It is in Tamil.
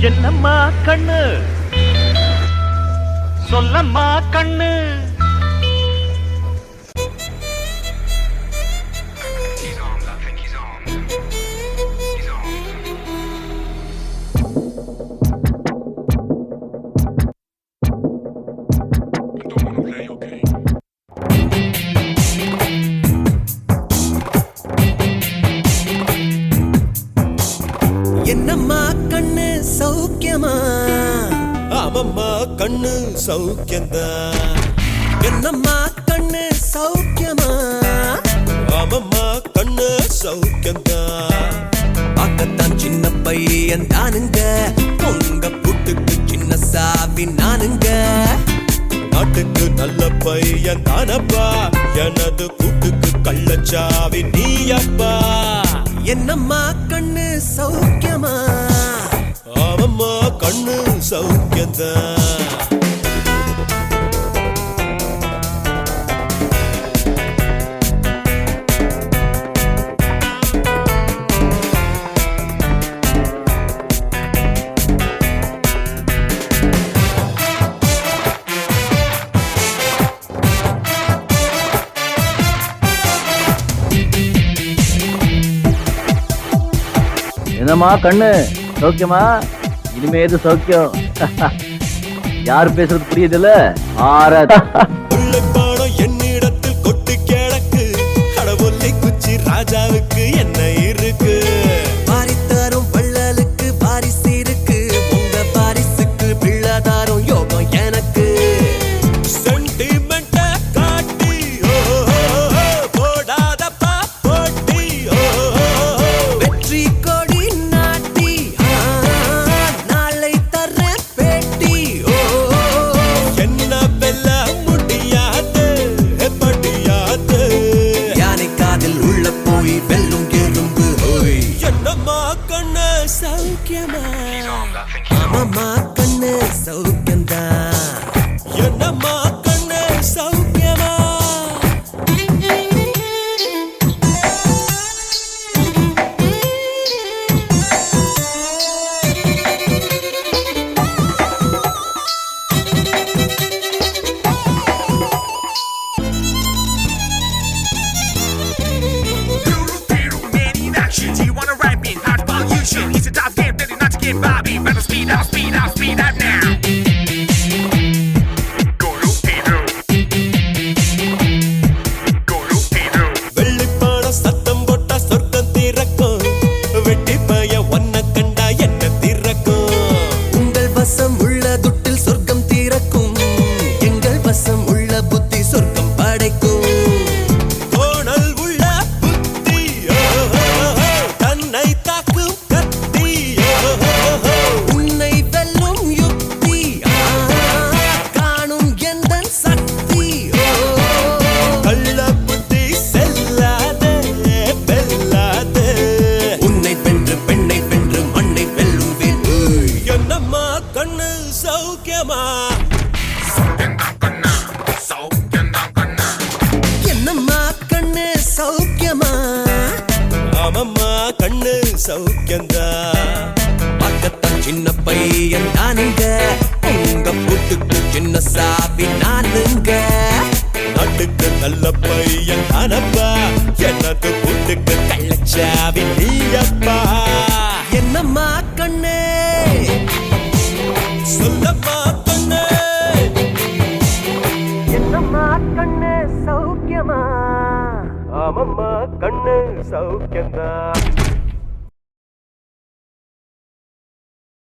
என்னம்மா கண்ணு சொல்லம்மா கண்ணு என்னம்மா கண்ணு சௌக்கியமா? ஆமம்மா கண்ணு சௌக்கியந்தா. என்னம்மா கண்ணு சௌக்கியமா? ஆமம்மா கண்ணு சௌக்கியந்தா. பார்க்கத்தான் சின்ன பையன் தானுங்க, உங்க புட்டுக்கு சின்ன சாவி நானுங்க. நாட்டுக்கு நல்ல பையன் தானப்பா, எனது கூட்டுக்கு கள்ளச்சாவி நீயப்பா. என்னம்மா கண்ணு சௌக்கியமா? ஆமம்மா கண்ணு சௌக்கியந்தா. என்னம்மா கண்ணு சௌக்கியமா? இனிமே எது சௌக்கியம்? யார் பேசுறது புரியுதுல்ல? உள்ளப்பாடம் என்னிடத்தில் கொட்டு கிழக்கு, கடவுளை குச்சி ராஜாவுக்கு என்ன இருக்கு? பாரித்தாரும் வள்ளலுக்கு பாரிசு இருக்கு, உங்க பாரிசுக்கு பிள்ளாதாரும் யோகம் எனக்கு. சென்டிமெண்ட காட்டி போடாதப்பா போட்டி. வெற்றி கொடி நாட்டி நாளை தர பேட்டி. என்ன வெல்ல முடியாது படியாது. யானை காதில் உள்ள போய் வெல்லும் எறும்பு. என்னம்மா கண்ணு சௌக்கியமா? ஆமாம்மா கண்ணு சௌக்கியந்தா. என்னம்மா கண்ணு சௌக்கியமா? Do you wanna rap me? Hard pollution. It's a tough game, ready not to get Bobby. Better speed up, speed up, speed up now. Go to Pedro. Go to Pedro. வெள்ளிப்பாடம் சத்தம் போட்டா சொர்க்கம் திறக்கும், வெட்டி பய ஒன்ன கண்டா என்ன திறக்கும். உங்கள் வசம் உள்ள துட்டில் சொர்க்கம் திறக்கும், எங்கள் வசம் உள்ள புத்தி சொர்க்கம் படைக்கும். கோணல் உள்ள புத்தி தன்னை தாக்கும் கத்தி. உன்னை வெல்லும் யுக்தி காணும் எந்தன் சக்தி. கள்ள புத்தி செல்லாதே வெல்லாதே. உன்னை வென்று பெண்ணை வென்று மண்ணை வெல்லும் வேண்டு. என்னம்மா கண்ணு சௌக்கியமா? என்னம்மா கண்ணு சௌக்கியமா? ஆமம்மா கண்ணு சௌக்கியந்தா. பார்க்கத்தான் சின்ன பையன் தானுங்க, உங்க புட்டுக்கு சின்ன சாவி நானுங்க. நாட்டுக்கு நல்ல பையன் தானப்பா, எனது கூட்டுக்கு கள்ளச்சாவி நீயப்பா. என்னம்மா கண்ணு சொல்லம்மா கண்ணு. என்னம்மா கண்ணு சௌக்கியமா? ஆமம்மா கண்ணு சௌக்கியந்தா.